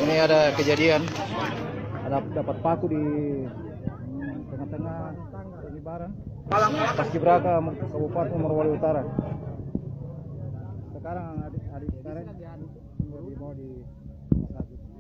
Ini ada kejadian, ada dapat paku di tengah-tengah penyebaran Paskibraka Kabupaten Morowali Utara. Sekarang adik sekarang dibawa di rumah sakit.